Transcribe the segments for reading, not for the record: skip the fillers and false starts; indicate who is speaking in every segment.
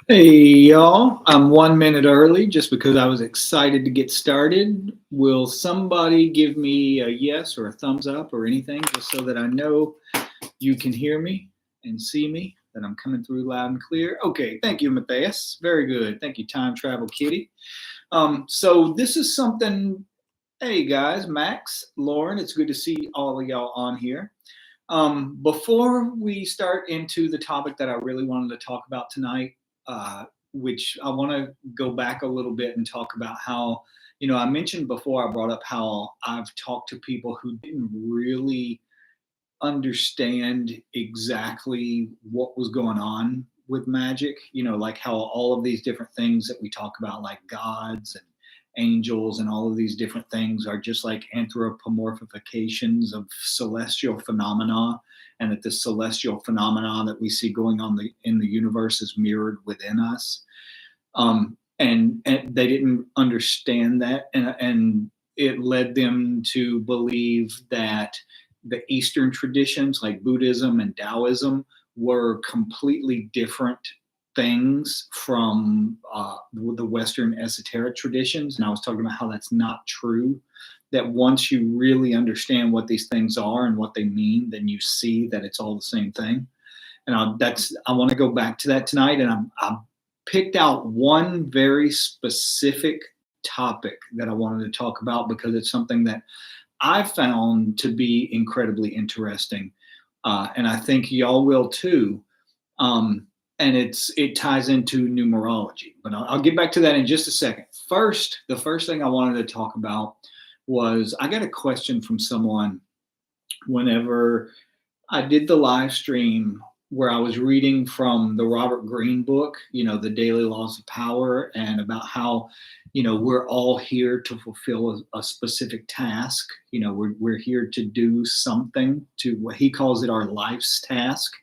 Speaker 1: Hey y'all, I'm 1 minute early just because I was excited to get started. Will somebody give me a yes or a thumbs up or anything just so that I know you can hear me and see me, that I'm coming through loud and clear? Okay, thank you, Matthias. Very good. Thank you, Time Travel Kitty. So this is something, hey guys, Max, Lauren, it's good to see all of y'all on here. Before we start into the topic that I really wanted to talk about tonight, uh, which I want to go back a little bit and talk about how, I mentioned before, I brought up how I've talked to people who didn't really understand exactly what was going on with magic, like how all of these different things that we talk about, like gods and angels and all of these different things, are just like anthropomorphifications of celestial phenomena, and that the celestial phenomena that we see going on in the universe is mirrored within us. And they didn't understand that, and it led them to believe that the Eastern traditions like Buddhism and Taoism were completely different things from the Western esoteric traditions. And I was talking about how that's not true. That once you really understand what these things are and what they mean, then you see that it's all the same thing. And I want to go back to that tonight. And I picked out one very specific topic that I wanted to talk about because it's something that I found to be incredibly interesting, and I think y'all will too. And it ties into numerology, but I'll get back to that in just a second. First, the first thing I wanted to talk about was I got a question from someone whenever I did the live stream where I was reading from the Robert Greene book, The Daily Laws of Power, and about how, we're all here to fulfill a specific task. We're here to do something, to what he calls it, our life's task.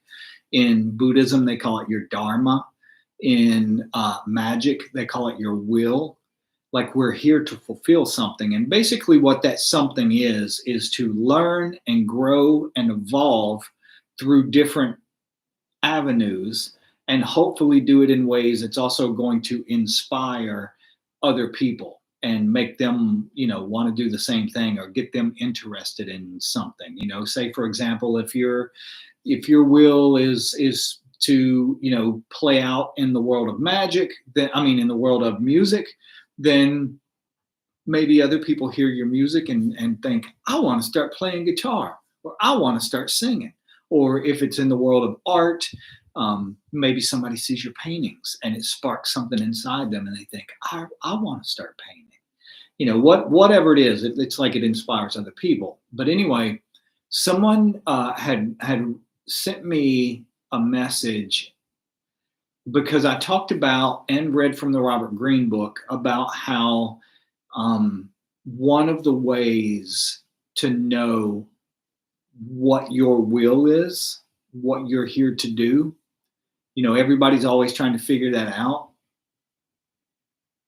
Speaker 1: In Buddhism, they call it your dharma. In magic, they call it your will. Like, we're here to fulfill something. And basically what that something is to learn and grow and evolve through different avenues, and hopefully do it in ways that's also going to inspire other people and make them, want to do the same thing or get them interested in something. Say for example, if your will is to, play out in the world of magic, then in the world of music, then maybe other people hear your music and think, I want to start playing guitar, or I want to start singing. Or if it's in the world of art, maybe somebody sees your paintings and it sparks something inside them and they think, I want to start painting. Whatever it is, it's like it inspires other people. But anyway, someone had sent me a message because I talked about and read from the Robert Greene book about how one of the ways to know what your will is, what you're here to do. Everybody's always trying to figure that out.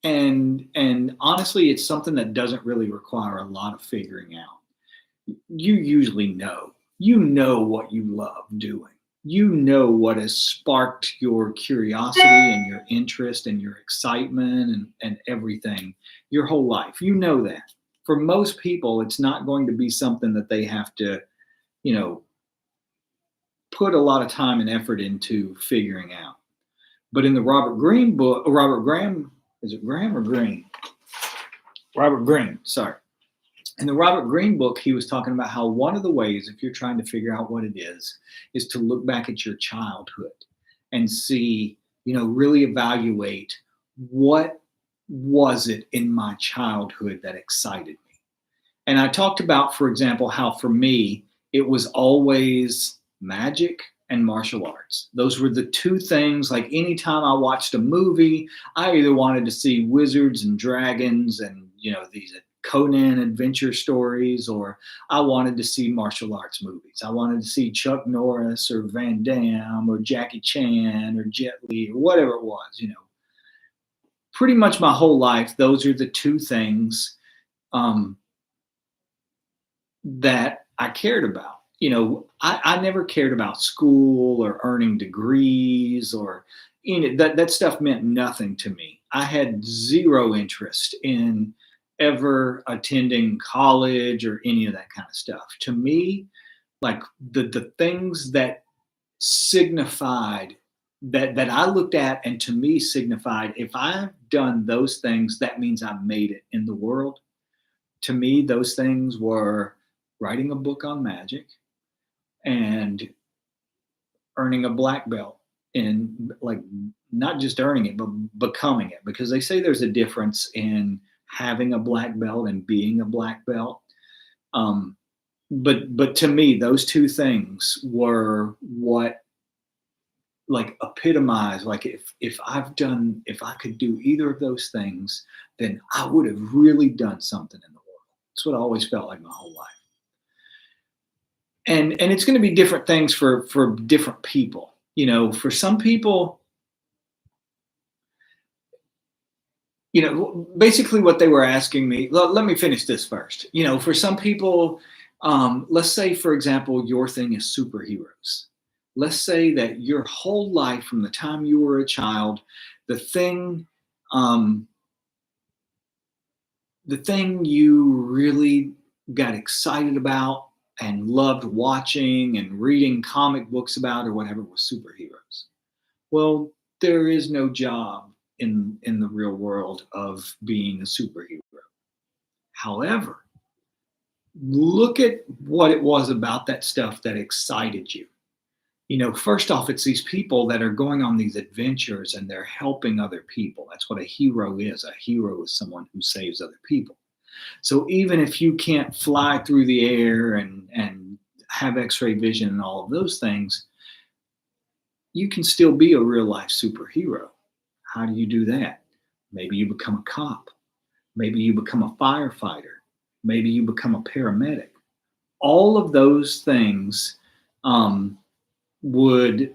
Speaker 1: And honestly, it's something that doesn't really require a lot of figuring out. You usually know. You know what you love doing. You know what has sparked your curiosity and your interest and your excitement and everything your whole life. You know that. For most people, it's not going to be something that they have to, put a lot of time and effort into figuring out. But in the Robert Greene book, Robert Graham, is it Graham or Greene? Robert Greene, sorry. In the Robert Greene book, he was talking about how one of the ways, if you're trying to figure out what it is to look back at your childhood and see, really evaluate what was it in my childhood that excited me. And I talked about, for example, how for me, it was always magic and martial arts. Those were the two things. Like, anytime I watched a movie, I either wanted to see wizards and dragons and, these Conan adventure stories, or I wanted to see martial arts movies. I wanted to see Chuck Norris or Van Damme or Jackie Chan or Jet Li or whatever it was, Pretty much my whole life, those are the two things that I cared about. I never cared about school or earning degrees or that stuff meant nothing to me. I had zero interest in ever attending college or any of that kind of stuff. To me, like the things that signified that I looked at and to me signified if I've done those things, that means I've made it in the world. To me, those things were writing a book on magic and earning a black belt in like not just earning it but becoming it, because they say there's a difference in having a black belt and being a black belt. But to me those two things were what like epitomize, like if I could do either of those things, then I would have really done something in the world. That's what I always felt like my whole life. And it's going to be different things for different people. For some people, basically what they were asking me, let me finish this first. For some people, let's say, for example, your thing is superheroes. Let's say that your whole life from the time you were a child, the thing you really got excited about and loved watching and reading comic books about or whatever was superheroes. Well, there is no job in the real world of being a superhero. However, look at what it was about that stuff that excited you. First off, it's these people that are going on these adventures and they're helping other people. That's what a hero is. A hero is someone who saves other people. So even if you can't fly through the air and have x-ray vision and all of those things, you can still be a real life superhero. How do you do that? Maybe you become a cop. Maybe you become a firefighter. Maybe you become a paramedic. All of those things would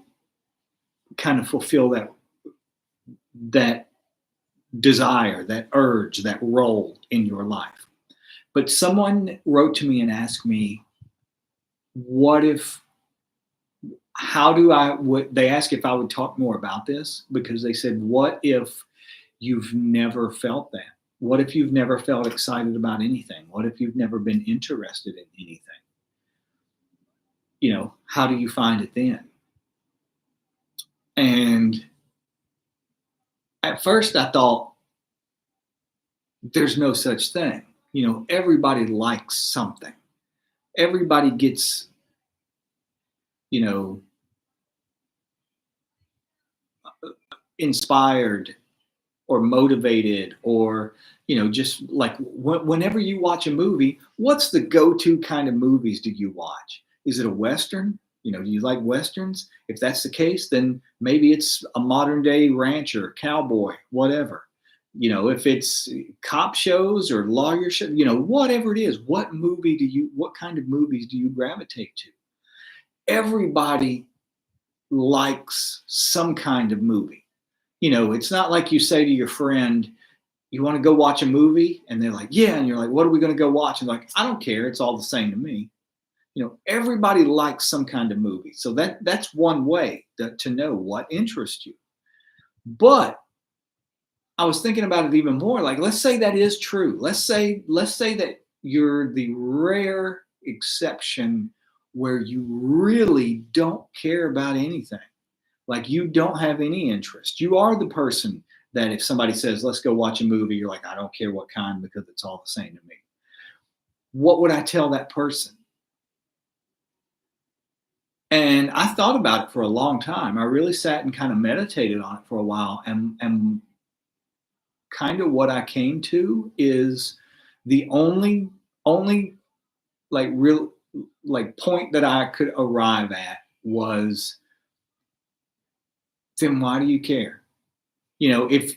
Speaker 1: kind of fulfill that desire, that urge, that role in your life. But someone wrote to me and asked me, they asked if I would talk more about this, because they said, what if you've never felt that? What if you've never felt excited about anything? What if you've never been interested in anything? How do you find it then? And at first I thought, there's no such thing. Everybody likes something. Everybody gets, inspired or motivated or, just like whenever you watch a movie, what's the go-to kind of movies do you watch? Is it a Western? Do you like Westerns? If that's the case, then maybe it's a modern day rancher, cowboy, whatever. If it's cop shows or lawyer shows, whatever it is, what kind of movies do you gravitate to? Everybody likes some kind of movie. It's not like you say to your friend, you want to go watch a movie? And they're like, yeah. And you're like, what are we going to go watch? And like, I don't care. It's all the same to me. Everybody likes some kind of movie. So that's one way to know what interests you. But I was thinking about it even more. Like, let's say that is true. Let's say that you're the rare exception where you really don't care about anything. Like, you don't have any interest. You are the person that if somebody says, let's go watch a movie, you're like, I don't care what kind because it's all the same to me. What would I tell that person? And I thought about it for a long time. I really sat and kind of meditated on it for a while. And kind of what I came to is the only like real like point that I could arrive at was, then why do you care? If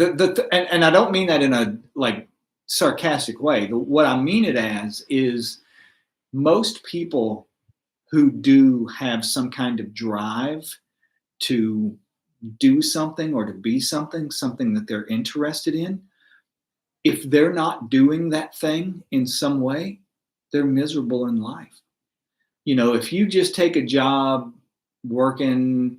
Speaker 1: and I don't mean that in a like sarcastic way. What I mean it as is most people who do have some kind of drive to do something or to be something that they're interested in, if they're not doing that thing in some way, they're miserable in life. If you just take a job working,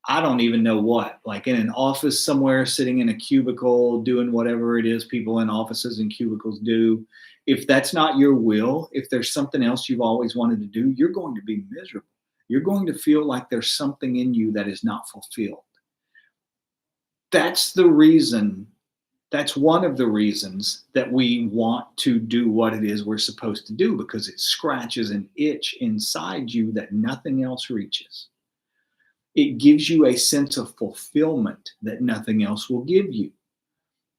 Speaker 1: I don't even know what, like in an office somewhere, sitting in a cubicle, doing whatever it is people in offices and cubicles do. If that's not your will, if there's something else you've always wanted to do, you're going to be miserable. You're going to feel like there's something in you that is not fulfilled. That's the reason. That's one of the reasons that we want to do what it is we're supposed to do, because it scratches an itch inside you that nothing else reaches. It gives you a sense of fulfillment that nothing else will give you.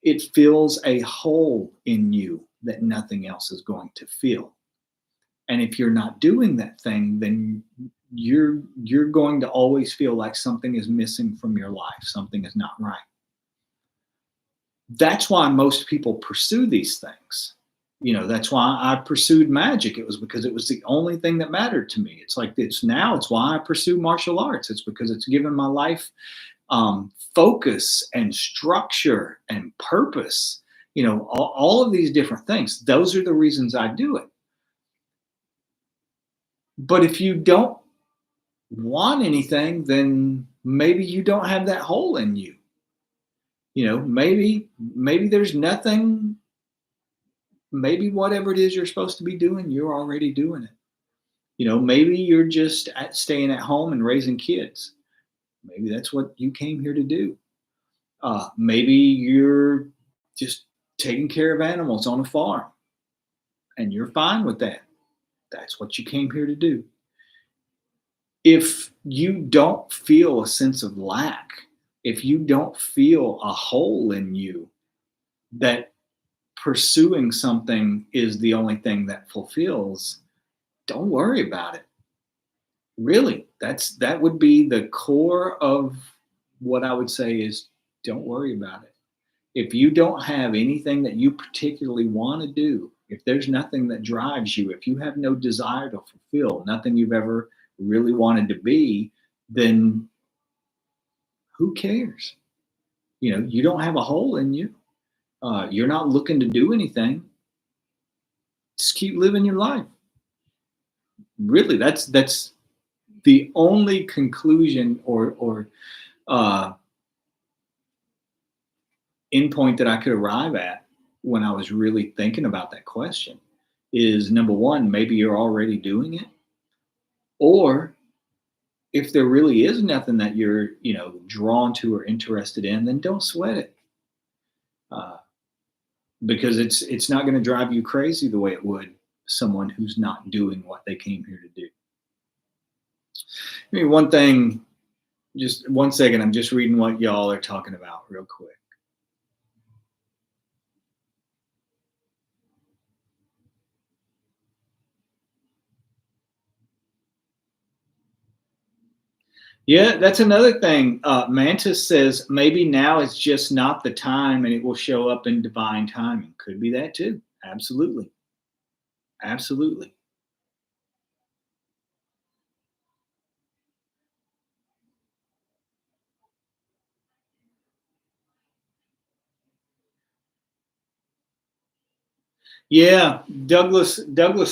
Speaker 1: It fills a hole in you that nothing else is going to fill. And if you're not doing that thing, then you're going to always feel like something is missing from your life. Something is not right. That's why most people pursue these things. That's why I pursued magic. It was because it was the only thing that mattered to me. It's why I pursue martial arts. It's because it's given my life focus and structure and purpose. All of these different things. Those are the reasons I do it. But if you don't want anything, then maybe you don't have that hole in you. Maybe there's nothing. Maybe whatever it is you're supposed to be doing, you're already doing it. Maybe you're just staying at home and raising kids. Maybe that's what you came here to do. Maybe you're just taking care of animals on a farm and you're fine with that. That's what you came here to do. If you don't feel a sense of lack, if you don't feel a hole in you that pursuing something is the only thing that fulfills, don't worry about it. Really, that would be the core of what I would say is, don't worry about it. If you don't have anything that you particularly want to do, if there's nothing that drives you, if you have no desire to fulfill, nothing you've ever really wanted to be, then who cares? You don't have a hole in you. You're not looking to do anything. Just keep living your life. Really, that's the only conclusion or endpoint that I could arrive at when I was really thinking about that question is, number one, maybe you're already doing it. Or if there really is nothing that you're, drawn to or interested in, then don't sweat it. Because it's not going to drive you crazy the way it would someone who's not doing what they came here to do. One thing, just 1 second, I'm just reading what y'all are talking about real quick. Yeah, that's another thing. Mantis says maybe now is just not the time and it will show up in divine timing. Could be that too. Absolutely. Absolutely. Yeah, Douglas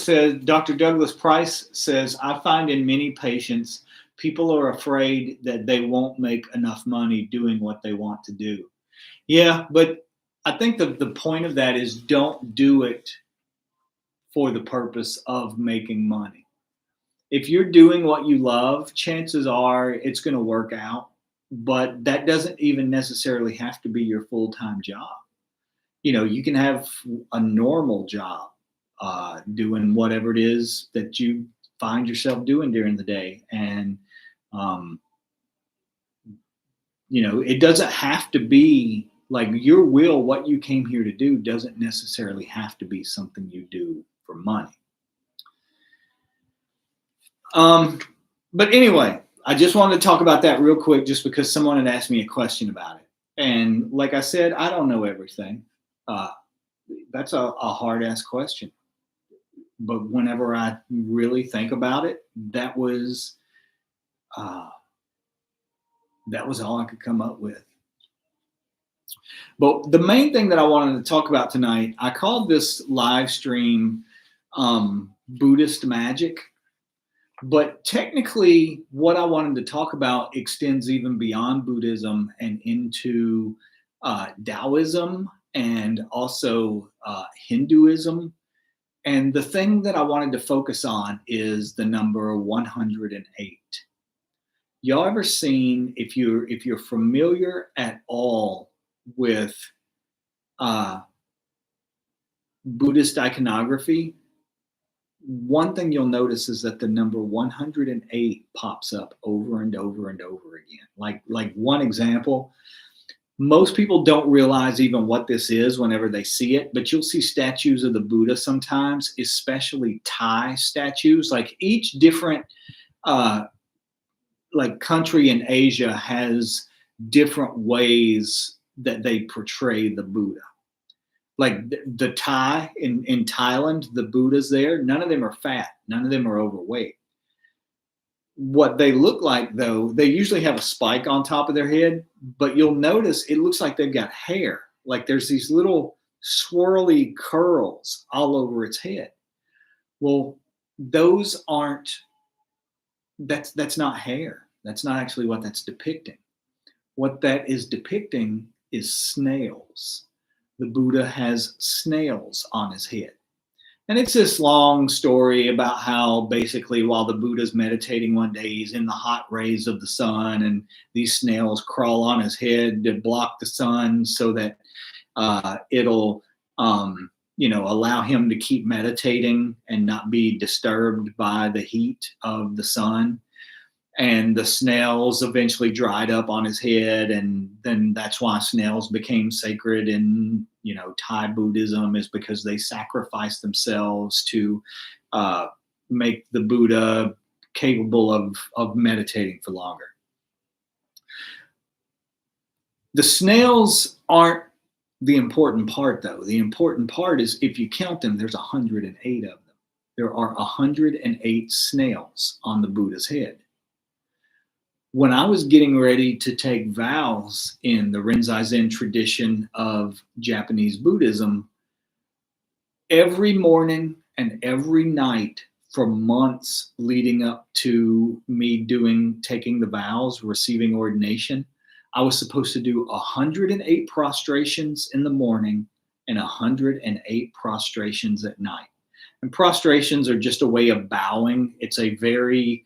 Speaker 1: says, Dr. Douglas Price says, I find in many patients, people are afraid that they won't make enough money doing what they want to do. Yeah, but I think the point of that is, don't do it for the purpose of making money. If you're doing what you love, chances are it's going to work out, but that doesn't even necessarily have to be your full-time job. You can have a normal job doing whatever it is that you find yourself doing during the day. And, it doesn't have to be like your will, what you came here to do doesn't necessarily have to be something you do for money. But anyway, I just wanted to talk about that real quick, just because someone had asked me a question about it. And like I said, I don't know everything. That's a hard ass question. But whenever I really think about it, that was all I could come up with. But the main thing that I wanted to talk about tonight, I called this live stream Buddhist magic. But technically, what I wanted to talk about extends even beyond Buddhism and into Taoism and also Hinduism. And the thing that I wanted to focus on is the number 108. Y'all ever seen, if you're familiar at all with Buddhist iconography, one thing you'll notice is that the number 108 pops up over and over and over again. Like one example, most people don't realize even what this is whenever they see it, but you'll see statues of the Buddha sometimes, especially Thai statues. Like each different like country in Asia has different ways that they portray the Buddha. Like the Thai in Thailand, the Buddhas there, none of them are fat, none of them are overweight. What they look like, though, they usually have a spike on top of their head, but you'll notice it looks like they've got hair. Like there's these little swirly curls all over its head. Well, those aren't, that's not hair. That's not actually what that's depicting. What that is depicting is snails. The Buddha has snails on his head. And it's this long story about how basically while the Buddha's meditating one day, he's in the hot rays of the sun and these snails crawl on his head to block the sun so that it'll, allow him to keep meditating and not be disturbed by the heat of the sun. And the snails eventually dried up on his head, and then that's why snails became sacred in Thai Buddhism, is because they sacrificed themselves to make the Buddha capable of meditating for longer. The snails aren't the important part, though. The important part is if you count them, there's 108 of them. There are 108 snails on the Buddha's head. When I was getting ready to take vows in the Rinzai Zen tradition of Japanese Buddhism, every morning and every night for months leading up to me taking the vows, receiving ordination, I was supposed to do 108 prostrations in the morning and 108 prostrations at night. And prostrations are just a way of bowing. It's a very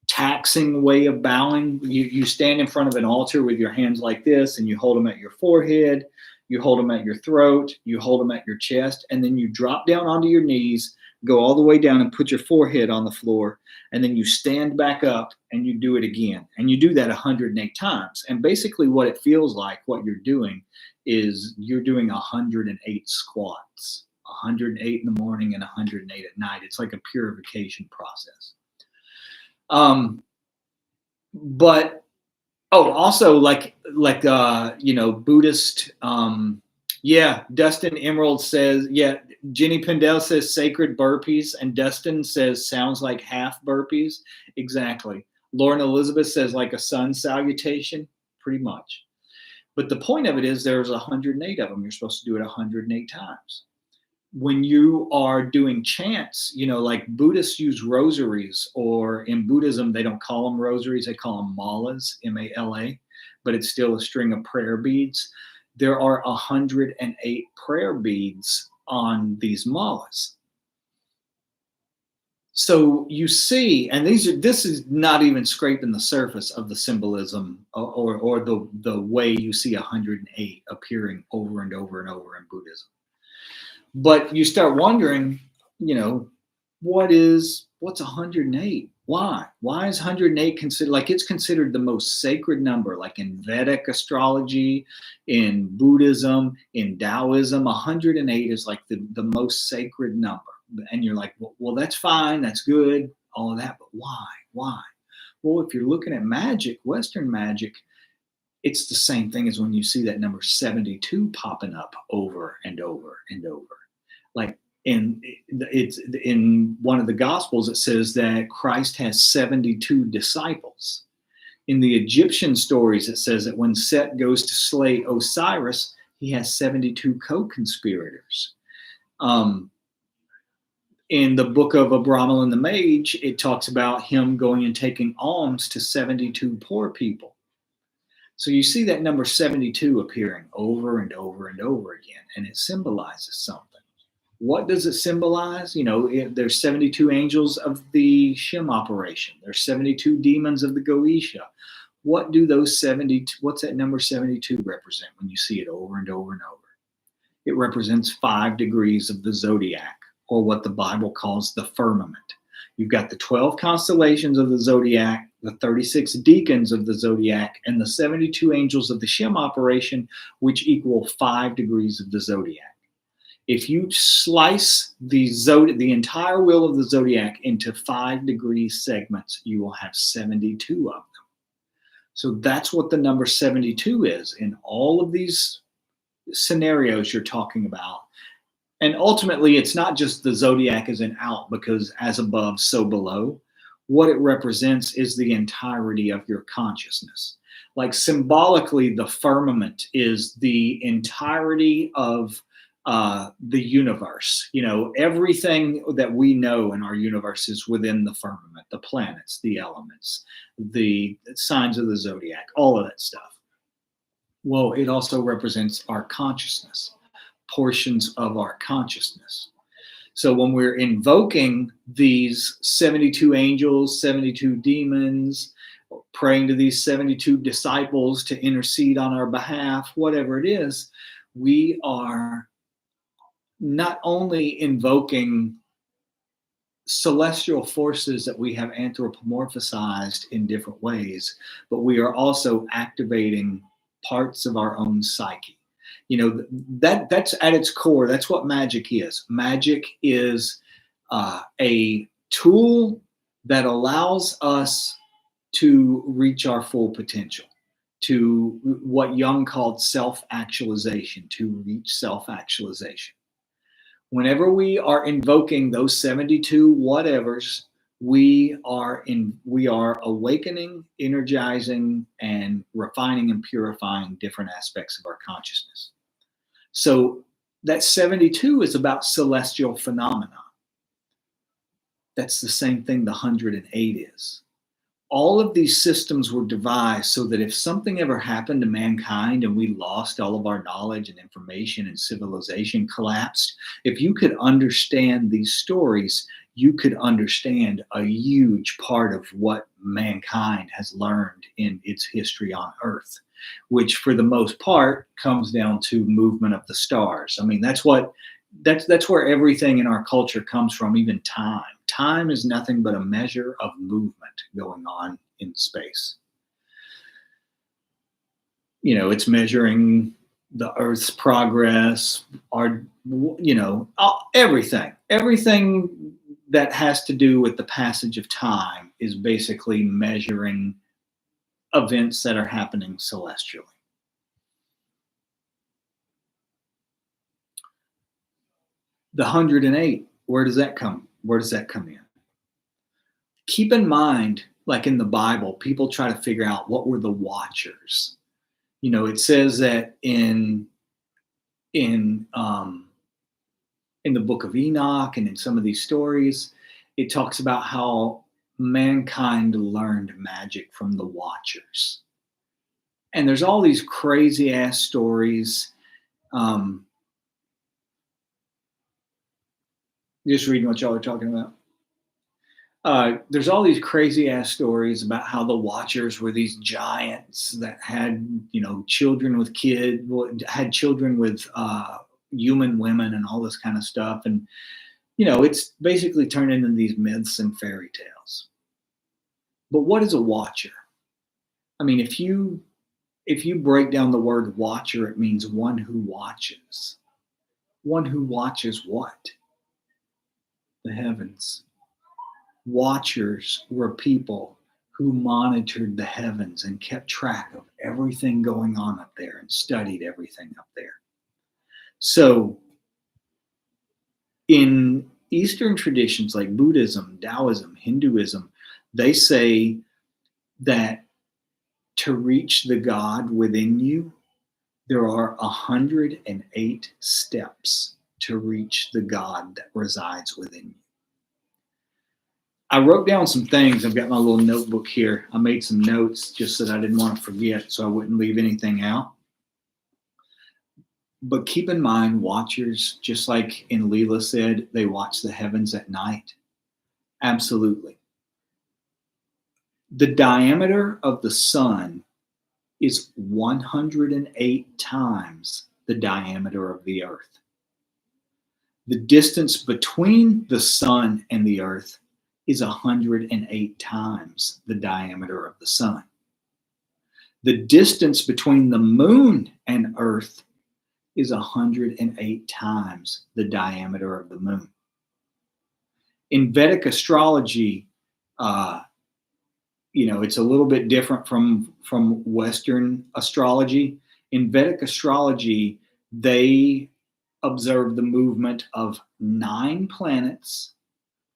Speaker 1: taxing way of bowing. You stand in front of an altar with your hands like this, and you hold them at your forehead, you hold them at your throat, you hold them at your chest, and then you drop down onto your knees, go all the way down and put your forehead on the floor, and then you stand back up and you do it again. And you do that 108 times. And basically what it feels like, what you're doing is you're doing 108 squats, 108 in the morning and 108 at night. It's like a purification process. But also Buddhist, Dustin Emerald says, Jenny Pendel says sacred burpees, and Dustin says sounds like half burpees. Exactly. Lauren Elizabeth says like a sun salutation, pretty much. But the point of it is there's 108 of them. You're supposed to do it 108 times. When you are doing chants, like Buddhists use rosaries, or in Buddhism, they don't call them rosaries, they call them malas, M-A-L-A, but it's still a string of prayer beads. There are 108 prayer beads on these malas. So you see, and this is not even scraping the surface of the symbolism or the way you see 108 appearing over and over and over in Buddhism. But you start wondering, what's 108? Why? Why is 108 considered, like it's considered the most sacred number, like in Vedic astrology, in Buddhism, in Taoism, 108 is like the most sacred number. And you're like, well, that's fine, that's good, all of that, but why? Why? Well, if you're looking at magic, Western magic, it's the same thing as when you see that number 72 popping up over and over and over. Like it's in one of the Gospels, it says that Christ has 72 disciples. In the Egyptian stories, it says that when Set goes to slay Osiris, he has 72 co-conspirators. In the book of Abramelin the Mage, it talks about him going and taking alms to 72 poor people. So you see that number 72 appearing over and over and over again, and it symbolizes something. What does it symbolize? There's 72 angels of the Shem operation. There's 72 demons of the Goetia. What do those 72, what's that number 72 represent when you see it over and over and over? It represents 5 degrees of the zodiac, or what the Bible calls the firmament. You've got the 12 constellations of the zodiac, the 36 deacons of the zodiac, and the 72 angels of the Shem operation, which equal 5 degrees of the zodiac. If you slice the entire wheel of the zodiac into 5-degree segments, you will have 72 of them. So that's what the number 72 is in all of these scenarios you're talking about. And ultimately, it's not just the zodiac as in out, because as above, so below. What it represents is the entirety of your consciousness. Like symbolically, the firmament is the entirety of the universe. Everything that we know in our universe is within the firmament, the planets, the elements, the signs of the zodiac, all of that stuff. Well, it also represents our consciousness, portions of our consciousness. So when we're invoking these 72 angels, 72 demons, praying to these 72 disciples to intercede on our behalf, whatever it is, we are not only invoking celestial forces that we have anthropomorphized in different ways, but we are also activating parts of our own psyche. That's at its core. That's what magic is. Magic is a tool that allows us to reach our full potential, to what Jung called self-actualization, to reach self-actualization. Whenever we are invoking those 72 whatevers, we are awakening, energizing, and refining and purifying different aspects of our consciousness. So that 72 is about celestial phenomena. That's the same thing the 108 is. All of these systems were devised so that if something ever happened to mankind and we lost all of our knowledge and information and civilization collapsed, if you could understand these stories, you could understand a huge part of what mankind has learned in its history on Earth, which for the most part comes down to movement of the stars. I mean, that's where everything in our culture comes from, even time. Time is nothing but a measure of movement going on in space. It's measuring the Earth's progress, everything that has to do with the passage of time is basically measuring events that are happening celestially. The 108, where does that come in? Keep in mind, like in the Bible, people try to figure out what were the watchers. It says that in the book of Enoch and in some of these stories, it talks about how mankind learned magic from the watchers. And there's all these crazy ass stories. Just reading what y'all are talking about. There's all these crazy ass stories about how the watchers were these giants that had, children with human women and all this kind of stuff. And, it's basically turned into these myths and fairy tales. But what is a watcher? I mean, if you break down the word watcher, it means one who watches. One who watches what? The heavens. Watchers were people who monitored the heavens and kept track of everything going on up there and studied everything up there. So in Eastern traditions like Buddhism, Taoism, Hinduism, they say that to reach the God within you, there are 108 steps to reach the God that resides within you. I wrote down some things. I've got my little notebook here. I made some notes just so that I didn't want to forget, so I wouldn't leave anything out. But keep in mind, watchers, just like in Leela said, they watch the heavens at night. Absolutely. The diameter of the sun is 108 times the diameter of the earth. The distance between the sun and the earth is 108 times the diameter of the sun. The distance between the moon and earth is 108 times the diameter of the moon. In Vedic astrology, it's a little bit different from Western astrology. In Vedic astrology, they observe the movement of 9 planets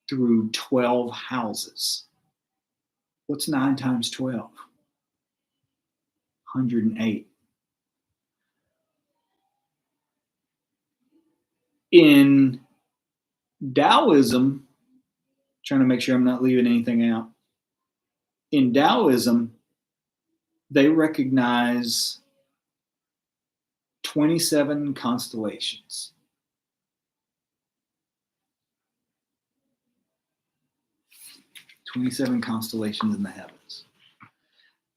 Speaker 1: through 12 houses. What's 9 times 12? 108. In Taoism, trying to make sure I'm not leaving anything out. In Taoism, they recognize 27 constellations. "27 constellations in the heavens."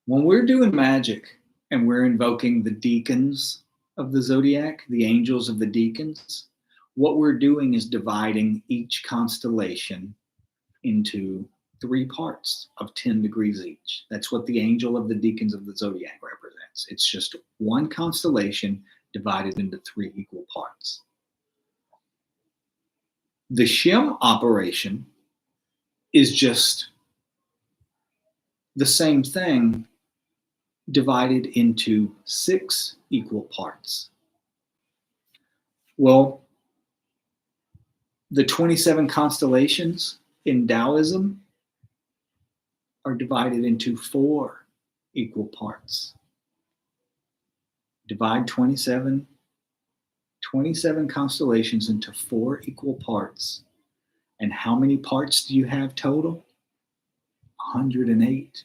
Speaker 1: When we're doing magic and we're invoking the deacons of the zodiac, the angels of the deacons, what we're doing is dividing each constellation into 3 parts of 10 degrees each. That's what the angel of the deacons of the zodiac represents. It's just one constellation divided into 3 equal parts. The Shem operation is just the same thing divided into 6 equal parts. Well, the 27 constellations in Taoism are divided into 4 equal parts. Divide 27 constellations into 4 equal parts. And how many parts do you have total? 108.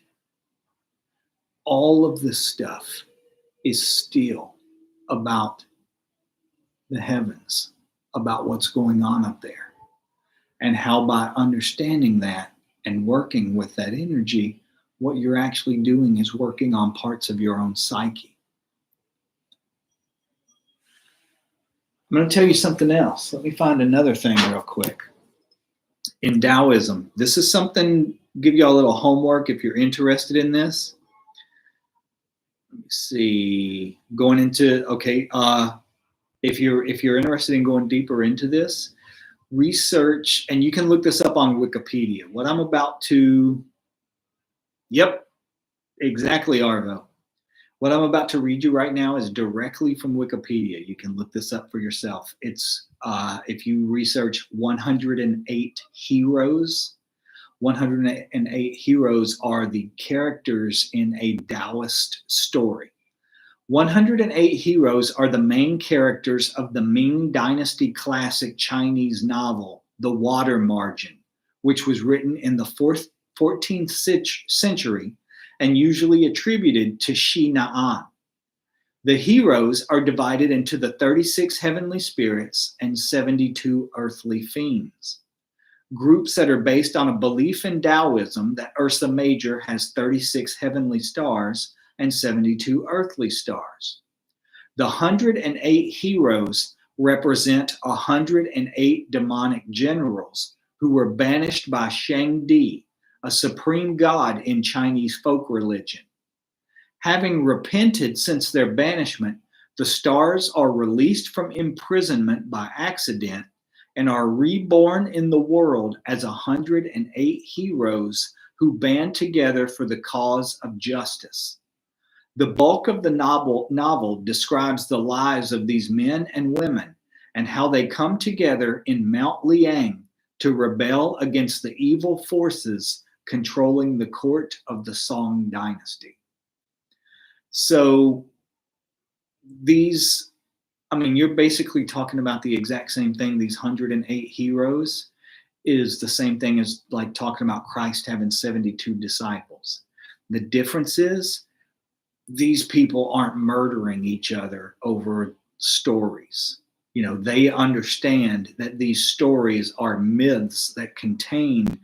Speaker 1: All of this stuff is still about the heavens, about what's going on up there, and how by understanding that and working with that energy, what you're actually doing is working on parts of your own psyche. I'm going to tell you something else. Let me find another thing real quick. In Taoism, this is something, give you all a little homework if you're interested in this. Let me see. Going into, okay, if you're interested in going deeper into this, research, and you can look this up on Wikipedia. What I'm about to, yep, exactly, Arvo. What I'm about to read you right now is directly from Wikipedia. You can look this up for yourself. It's if you research 108 heroes. 108 heroes are the characters in a Taoist story. 108 heroes are the main characters of the Ming Dynasty classic Chinese novel, The Water Margin, which was written in the 14th century and usually attributed to Shi Na'an. The heroes are divided into the 36 heavenly spirits and 72 earthly fiends. Groups that are based on a belief in Taoism that Ursa Major has 36 heavenly stars and 72 earthly stars. The 108 heroes represent 108 demonic generals who were banished by Shangdi, a supreme god in Chinese folk religion. Having repented since their banishment, the stars are released from imprisonment by accident and are reborn in the world as 108 heroes who band together for the cause of justice. The bulk of the novel describes the lives of these men and women and how they come together in Mount Liang to rebel against the evil forces controlling the court of the Song dynasty. So you're basically talking about the exact same thing, these 108 heroes. is the same thing as like talking about Christ having 72 disciples. The difference is these people aren't murdering each other over stories. You know, they understand that these stories are myths that contain,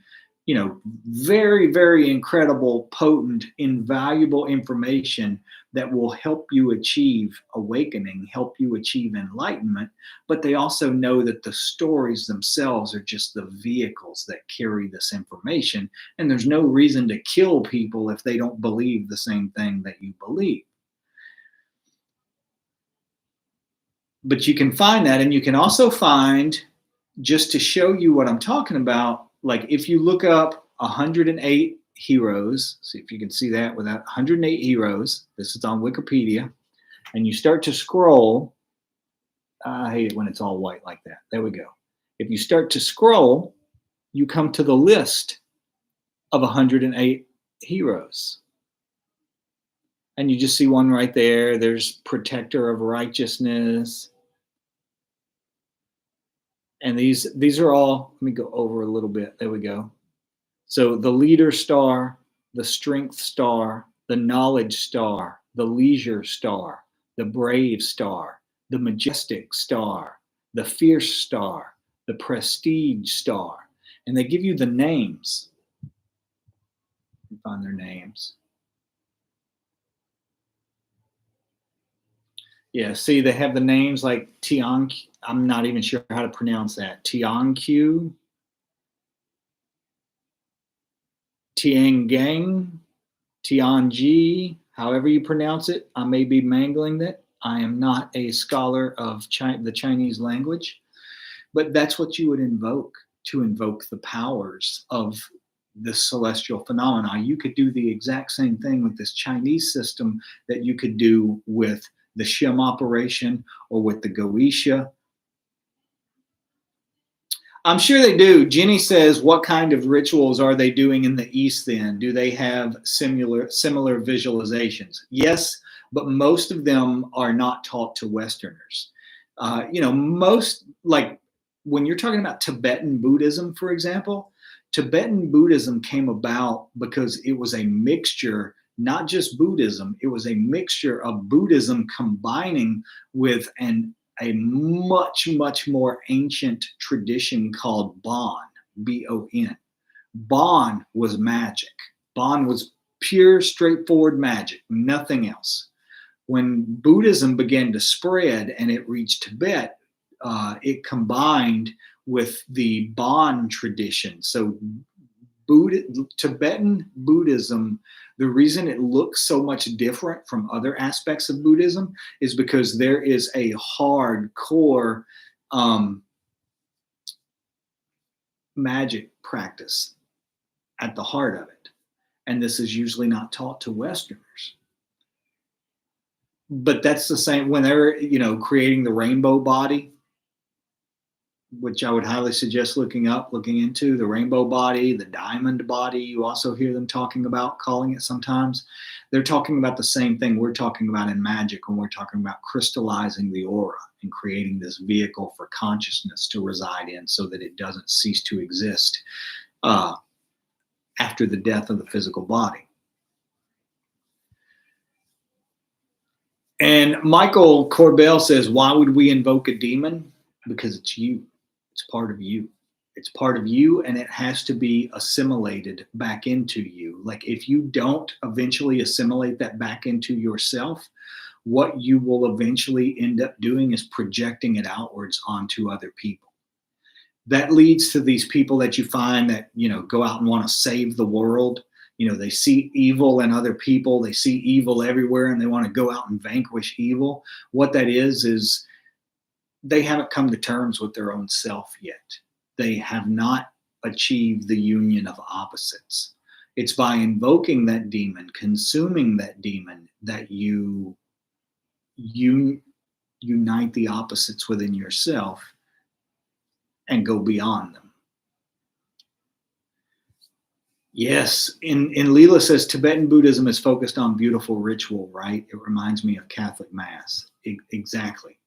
Speaker 1: you know, very, very incredible, potent, invaluable information that will help you achieve awakening, help you achieve enlightenment. But they also know that the stories themselves are just the vehicles that carry this information. And there's no reason to kill people if they don't believe the same thing that you believe. But you can find that, and you can also find, just to show you what I'm talking about, like if you look up 108 heroes, see if you can see that without 108 heroes, this is on Wikipedia, and you start to scroll, I hate it when it's all white like that. There we go. If you start to scroll, you come to the list of 108 heroes. And you just see one right there. There's protector of righteousness. And these are all, let me go over a little bit. There we go. So the leader star, the strength star, the knowledge star, the leisure star, the brave star, the majestic star, the fierce star, the prestige star. And they give you the names. You find their names. Yeah, see, they have the names like Tian. I'm not even sure how to pronounce that. Tianqiu, Tiangang, Tianji, however you pronounce it. I may be mangling it. I am not a scholar of the Chinese language, but that's what you would invoke to invoke the powers of the celestial phenomena. You could do the exact same thing with this Chinese system that you could do with the Shim operation or with the Goetia. I'm sure they do. Jenny says, what kind of rituals are they doing in the East then? Do they have similar visualizations? Yes, but most of them are not taught to Westerners. You know, most, like when you're talking about Tibetan Buddhism, for example, Tibetan Buddhism came about because it was a mixture, not just Buddhism, it was a mixture of Buddhism combining with a much, much more ancient tradition called Bon, B-O-N. Bon was magic. Bon was pure, straightforward magic, nothing else. When Buddhism began to spread and it reached Tibet, it combined with the Bon tradition. So Tibetan Buddhism, the reason it looks so much different from other aspects of Buddhism is because there is a hardcore magic practice at the heart of it. And this is usually not taught to Westerners. But that's the same when they're, you know, creating the rainbow body, which I would highly suggest looking into the rainbow body, the diamond body. You also hear them talking about, calling it sometimes. They're talking about the same thing we're talking about in magic when we're talking about crystallizing the aura and creating this vehicle for consciousness to reside in so that it doesn't cease to exist after the death of the physical body. And Michael Corbell says, why would we invoke a demon? Because it's you. It's part of you. It's part of you, and it has to be assimilated back into you. Like if you don't eventually assimilate that back into yourself, what you will eventually end up doing is projecting it outwards onto other people. That leads to these people that you find that, you know, go out and want to save the world. You know, they see evil in other people. They see evil everywhere, and they want to go out and vanquish evil. What that is they haven't come to terms with their own self yet. They have not achieved the union of opposites. It's by invoking that demon, consuming that demon, that you unite the opposites within yourself and go beyond them. Yes, in Leela says Tibetan Buddhism is focused on beautiful ritual, right? It reminds me of Catholic Mass. Exactly.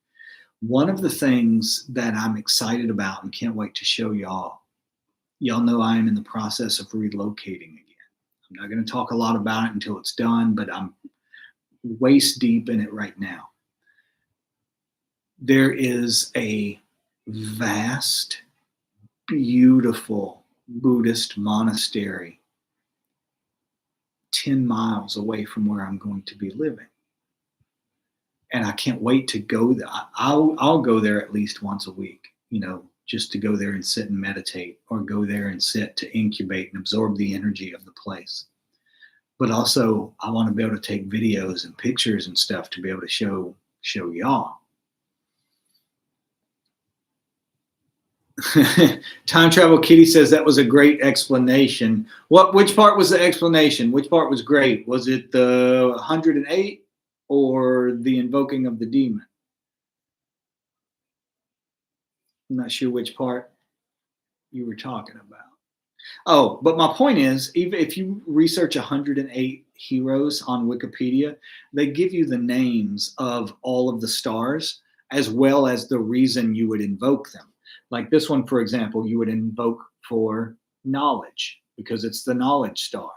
Speaker 1: One of the things that I'm excited about and can't wait to show y'all Y'all know I am in the process of relocating again. I'm not going to talk a lot about it until it's done, but I'm waist deep in it right now. There is a vast, beautiful Buddhist monastery 10 miles away from where I'm going to be living. And I can't wait to go there. I'll go there at least once a week, just to go there and sit and meditate, or go there and sit to incubate and absorb the energy of the place. But also, I want to be able to take videos and pictures and stuff to be able to show y'all. Time Travel Kitty says that was a great explanation. Which part was the explanation? Which part was great? Was it the 108 or the invoking of the demon? I'm not sure which part you were talking about. Oh, but my point is, even if you research 108 heroes on Wikipedia, they give you the names of all of the stars as well as the reason you would invoke them. Like this one, for example, you would invoke for knowledge because it's the knowledge star.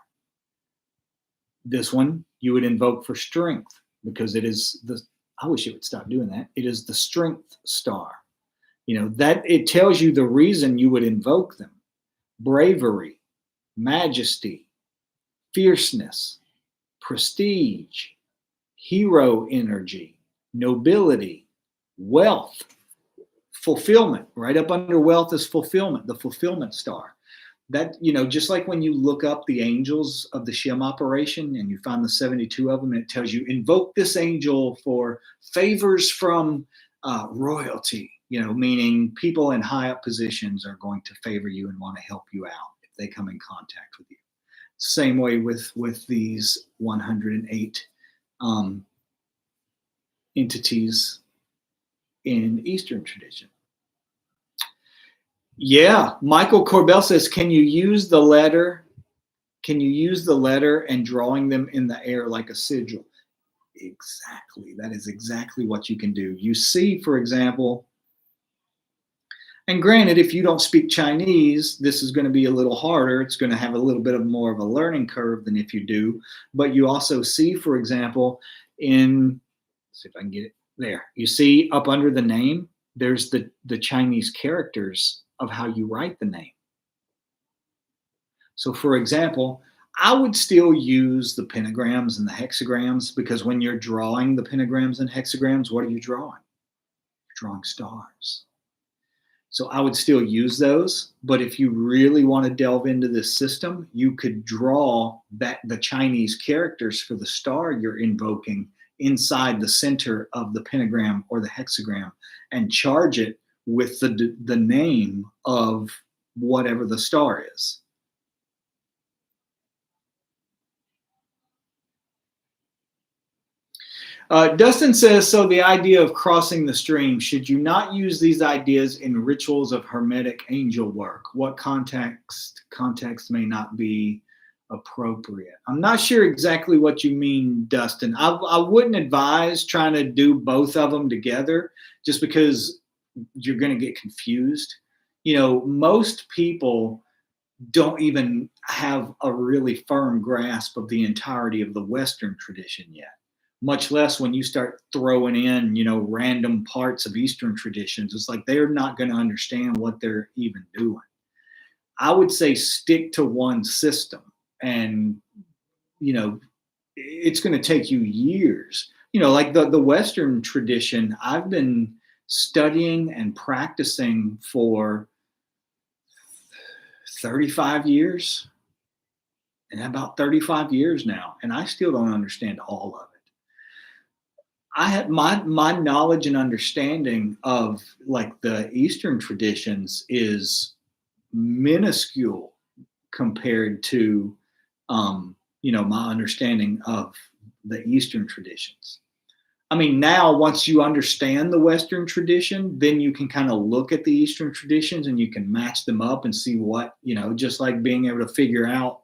Speaker 1: This one you would invoke for strength because it is I wish it would stop doing that. It is the strength star. That it tells you the reason you would invoke them. Bravery, majesty, fierceness, prestige, hero energy, nobility, wealth, fulfillment. Right up under wealth is fulfillment, the fulfillment star. That, just like when you look up the angels of the Shem operation and you find the 72 of them, and it tells you invoke this angel for favors from royalty, meaning people in high up positions are going to favor you and want to help you out if they come in contact with you. Same way with these 108 entities in Eastern tradition. Yeah, Michael Corbell says, can you use the letter and drawing them in the air like a sigil? Exactly. That is exactly what you can do. You see, for example, and granted, if you don't speak Chinese, this is going to be a little harder. It's going to have a little bit of more of a learning curve than if you do. But you also see, for example, let's see if I can get it there. You see up under the name, there's the Chinese characters of how you write the name. So for example, I would still use the pentagrams and the hexagrams, because when you're drawing the pentagrams and hexagrams, what are you drawing? You're drawing stars. So I would still use those, but if you really want to delve into this system, you could draw the Chinese characters for the star you're invoking inside the center of the pentagram or the hexagram and charge it with the name of whatever the star is. Dustin says, so the idea of crossing the stream, should you not use these ideas in rituals of hermetic angel work? What context may not be appropriate? I'm not sure exactly what you mean, Dustin. I wouldn't advise trying to do both of them together, just because you're going to get confused. Most people don't even have a really firm grasp of the entirety of the Western tradition yet, much less when you start throwing in, random parts of Eastern traditions. It's like they're not going to understand what they're even doing. I would say stick to one system, and, it's going to take you years. Like the Western tradition, I've been studying and practicing for 35 years, and about 35 years now, and I still don't understand all of it. I have my knowledge and understanding of like the Eastern traditions is minuscule compared to my understanding of the Eastern traditions. I mean, now once you understand the Western tradition, then you can kind of look at the Eastern traditions and you can match them up and see what, just like being able to figure out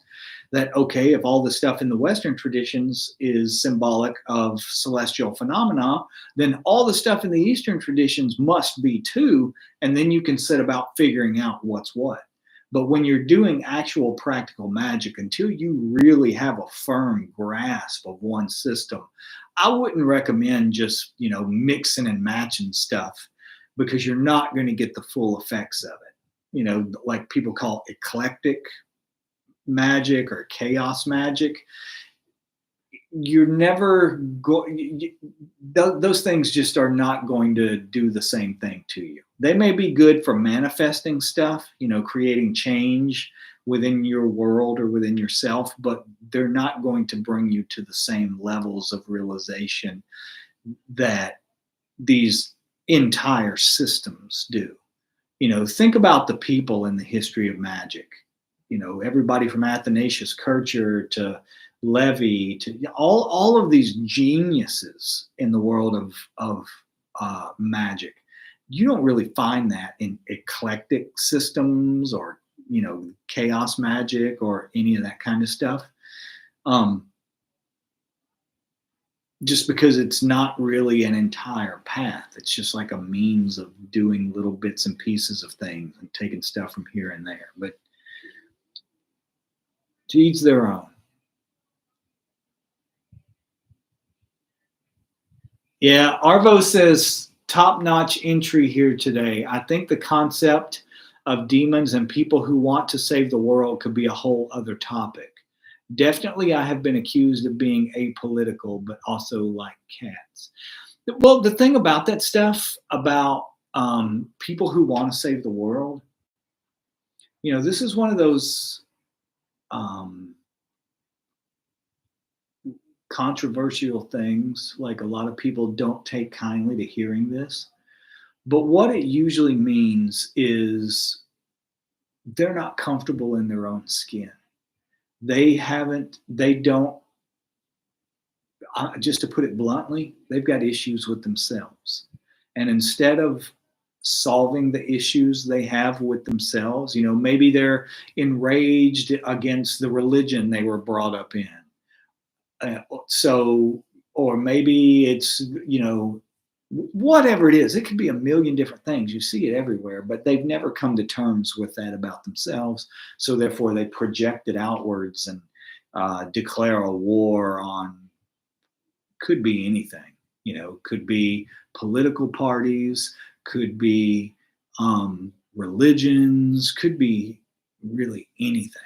Speaker 1: that, okay, if all the stuff in the Western traditions is symbolic of celestial phenomena, then all the stuff in the Eastern traditions must be too. And then you can set about figuring out what's what. But when you're doing actual practical magic, until you really have a firm grasp of one system, I wouldn't recommend just, mixing and matching stuff, because you're not going to get the full effects of it. Like people call eclectic magic or chaos magic. You're never going, those things just are not going to do the same thing to you. They may be good for manifesting stuff, creating change within your world or within yourself, but they're not going to bring you to the same levels of realization that these entire systems do. Think about the people in the history of magic. Everybody from Athanasius Kircher to Levy to all of these geniuses in the world of magic. You don't really find that in eclectic systems or chaos magic or any of that kind of stuff. Just because it's not really an entire path. It's just like a means of doing little bits and pieces of things and taking stuff from here and there. But to each their own. Yeah, Arvo says, top-notch entry here today. I think the concept of demons and people who want to save the world could be a whole other topic. Definitely, I have been accused of being apolitical, but also like cats. Well, the thing about that stuff, about people who want to save the world, this is one of those controversial things. Like, a lot of people don't take kindly to hearing this. But what it usually means is they're not comfortable in their own skin. They don't, just to put it bluntly, they've got issues with themselves. And instead of solving the issues they have with themselves, maybe they're enraged against the religion they were brought up in. Or maybe it's, whatever it is, it could be a million different things. You see it everywhere, but they've never come to terms with that about themselves. So therefore they project it outwards and declare a war on, could be anything, could be political parties, could be religions, could be really anything.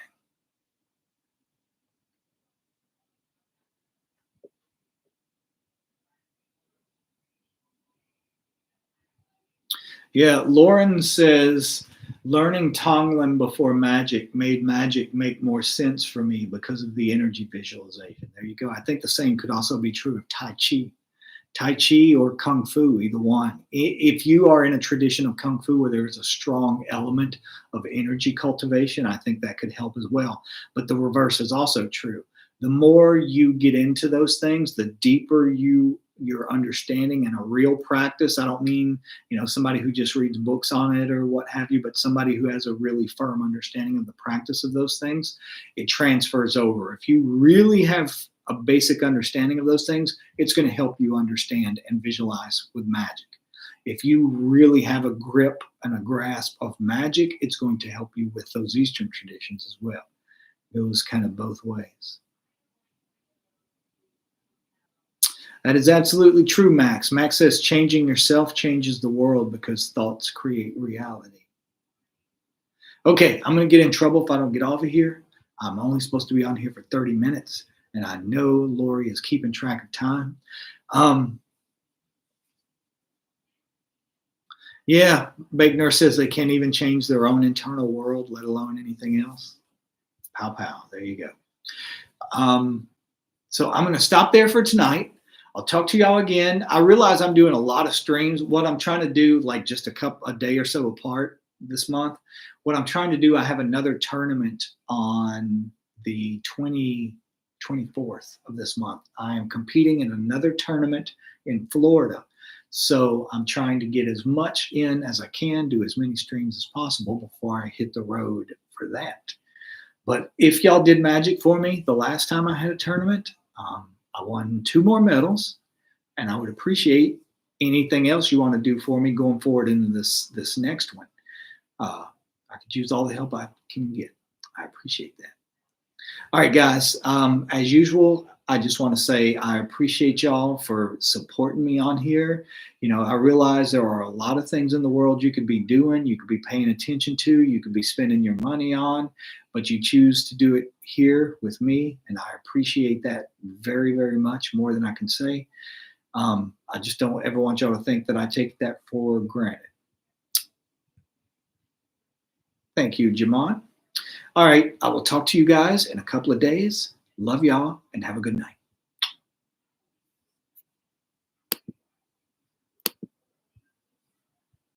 Speaker 1: Yeah, Lauren says, learning Tonglen before magic made magic make more sense for me because of the energy visualization. There you go. I think the same could also be true of Tai Chi. Tai Chi or Kung Fu, either one. If you are in a tradition of Kung Fu where there's a strong element of energy cultivation, I think that could help as well. But the reverse is also true. The more you get into those things, the deeper your understanding and a real practice. I don't mean, somebody who just reads books on it or what have you, but somebody who has a really firm understanding of the practice of those things, it transfers over. If you really have a basic understanding of those things, it's going to help you understand and visualize with magic. If you really have a grip and a grasp of magic, it's going to help you with those Eastern traditions as well. It goes kind of both ways. That is absolutely true, Max. Max says changing yourself changes the world because thoughts create reality. Okay, I'm going to get in trouble if I don't get off of here. I'm only supposed to be on here for 30 minutes, and I know Lori is keeping track of time. Yeah, Bagner says they can't even change their own internal world, let alone anything else. Pow, pow. There you go. So I'm going to stop there for tonight. I'll talk to y'all again. I realize I'm doing a lot of streams. What I'm trying to do, like just a day or so apart this month, what I'm trying to do, I have another tournament on the 24th of this month. I am competing in another tournament in Florida. So I'm trying to get as much in as I can, do as many streams as possible before I hit the road for that. But if y'all did magic for me the last time I had a tournament, I won 2 more medals, and I would appreciate anything else you want to do for me going forward into this next one. I I could use all the help I can get. I appreciate that. All right, guys. As usual, I just want to say I appreciate y'all for supporting me on here. You know, I realize there are a lot of things in the world you could be doing, you could be paying attention to, you could be spending your money on, but you choose to do it here with me, and I appreciate that very, very much, more than I can say. I just don't ever want y'all to think that I take that for granted. Thank you, Jamon. All right, I will talk to you guys in a couple of days. Love y'all and have a good night.